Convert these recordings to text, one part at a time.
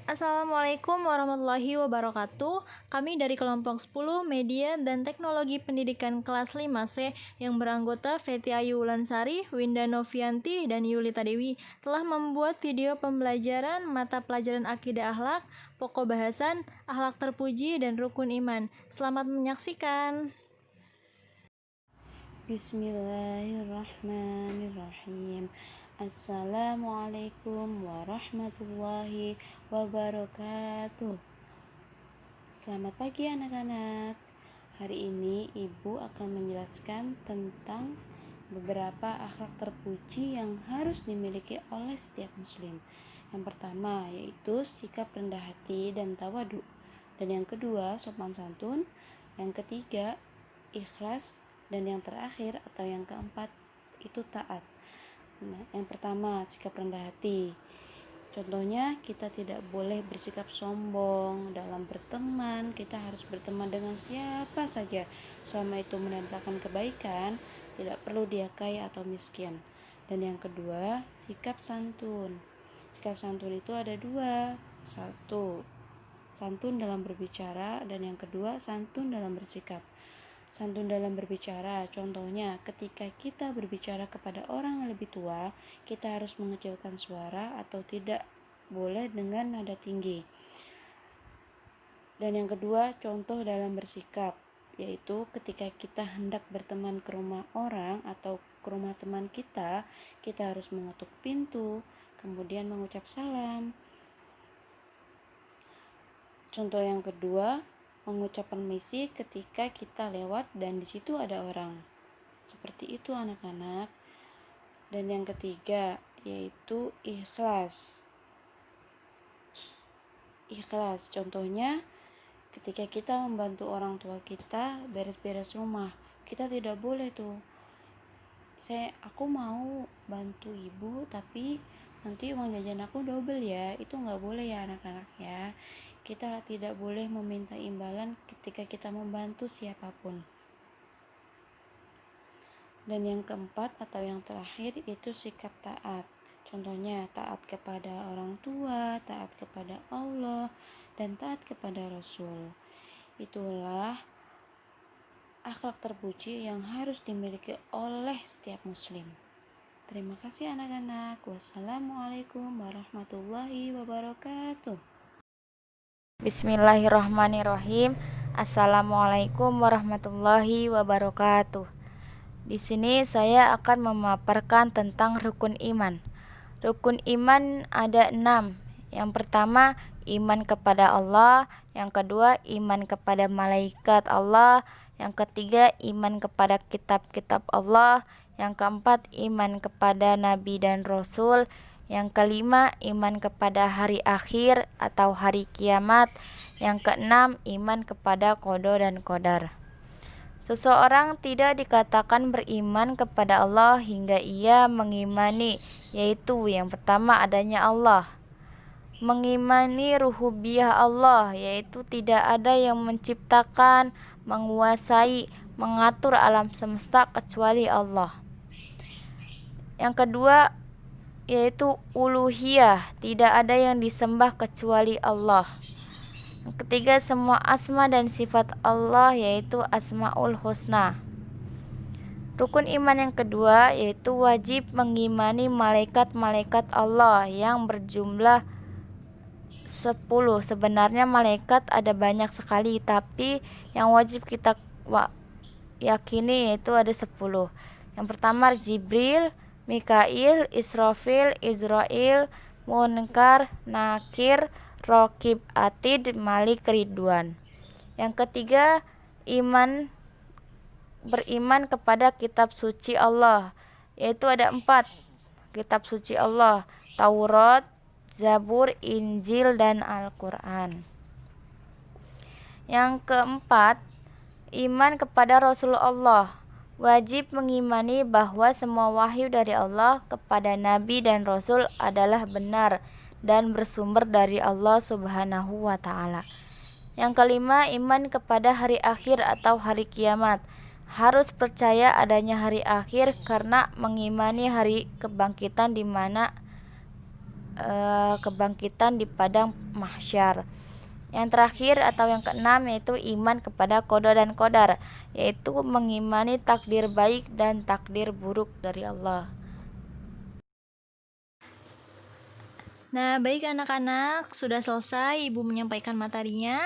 Assalamualaikum warahmatullahi wabarakatuh. Kami dari kelompok 10 Media dan Teknologi Pendidikan kelas 5C yang beranggota Feti Ayu Wulansari, Winda Novianti, dan Yulita Dewi telah membuat video pembelajaran mata pelajaran Akidah Akhlak, Pokok Bahasan, Akhlak Terpuji, dan Rukun Iman. Selamat menyaksikan. Bismillahirrahmanirrahim. Assalamualaikum warahmatullahi wabarakatuh. Selamat pagi anak-anak. Hari ini Ibu akan menjelaskan tentang beberapa akhlak terpuji yang harus dimiliki oleh setiap muslim. Yang pertama yaitu sikap rendah hati dan tawadu. Dan yang kedua sopan santun. Yang ketiga ikhlas. Dan yang terakhir atau yang keempat itu taat. Nah, yang pertama sikap rendah hati. Contohnya kita tidak boleh bersikap sombong dalam berteman. Kita harus berteman dengan siapa saja selama itu mendatangkan kebaikan, tidak perlu dia kaya atau miskin. Dan yang kedua sikap santun. Sikap santun itu ada dua. Satu, santun dalam berbicara, dan yang kedua santun dalam bersikap. Santun dalam berbicara, contohnya ketika kita berbicara kepada orang yang lebih tua, kita harus mengecilkan suara atau tidak boleh dengan nada tinggi. Dan yang kedua, contoh dalam bersikap, yaitu ketika kita hendak berteman ke rumah orang atau ke rumah teman kita harus mengetuk pintu, kemudian mengucap salam. Contoh yang kedua, mengucap permisi ketika kita lewat dan di situ ada orang. Seperti itu anak-anak. Dan yang ketiga yaitu ikhlas. Ikhlas contohnya ketika kita membantu orang tua kita beres-beres rumah, kita tidak boleh tuh aku mau bantu ibu tapi nanti uang jajan aku double ya. Itu nggak boleh ya anak-anak ya. Kita tidak boleh meminta imbalan ketika kita membantu siapapun. Dan yang keempat atau yang terakhir itu sikap taat. Contohnya taat kepada orang tua, taat kepada Allah, dan taat kepada Rasul. Itulah akhlak terpuji yang harus dimiliki oleh setiap muslim. Terima kasih anak-anak. Wassalamualaikum warahmatullahi wabarakatuh. Bismillahirrahmanirrahim. Assalamualaikum warahmatullahi wabarakatuh. Di sini saya akan memaparkan tentang rukun iman. Rukun iman ada 6. Yang pertama, iman kepada Allah. Yang kedua, iman kepada malaikat Allah. Yang ketiga, iman kepada kitab-kitab Allah. Yang keempat, iman kepada nabi dan rasul. Yang kelima, iman kepada hari akhir atau hari kiamat. Yang keenam, iman kepada qada dan qadar. Seseorang tidak dikatakan beriman kepada Allah hingga ia mengimani, yaitu yang pertama adanya Allah. Mengimani rububiyah Allah, yaitu tidak ada yang menciptakan, menguasai, mengatur alam semesta kecuali Allah. Yang kedua yaitu uluhiyah, tidak ada yang disembah kecuali Allah. Yang ketiga, semua asma dan sifat Allah yaitu asmaul husna. Rukun iman yang kedua yaitu wajib mengimani malaikat-malaikat Allah yang berjumlah 10. Sebenarnya malaikat ada banyak sekali, tapi yang wajib kita yakini yaitu ada 10. Yang pertama Jibril, Mikail, Israfil, Israil, Munkar, Nakir, Rokib, Atid, Malik, Ridwan. Yang ketiga, beriman kepada kitab suci Allah, yaitu ada 4 kitab suci Allah: Taurat, Zabur, Injil, dan Al-Quran. Yang keempat, iman kepada Rasulullah. Wajib mengimani bahwa semua wahyu dari Allah kepada nabi dan rasul adalah benar dan bersumber dari Allah Subhanahu wa ta'ala. Yang kelima, iman kepada hari akhir atau hari kiamat. Harus percaya adanya hari akhir karena mengimani hari kebangkitan di mana kebangkitan di padang mahsyar. Yang terakhir atau yang keenam yaitu iman kepada qada dan qadar, yaitu mengimani takdir baik dan takdir buruk dari Allah. Nah, baik anak-anak, sudah selesai Ibu menyampaikan materinya.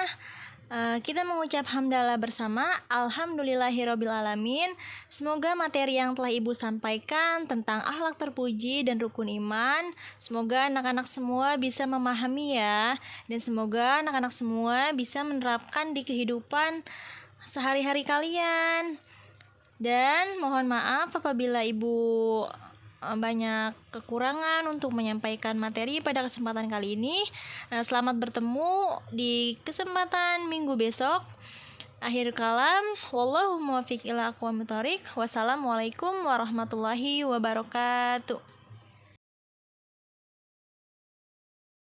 Kita mengucap hamdalah bersama. Alhamdulillahirobbilalamin. Semoga materi yang telah Ibu sampaikan tentang akhlak terpuji dan rukun iman, semoga anak-anak semua bisa memahami ya. Dan semoga anak-anak semua bisa menerapkan di kehidupan sehari-hari kalian. Dan mohon maaf apabila Ibu banyak kekurangan untuk menyampaikan materi pada kesempatan kali ini. Selamat bertemu di kesempatan minggu besok. Akhir kalam, wallahu muwaffiq ila aqwamit thoriq. Wassalamualaikum warahmatullahi wabarakatuh.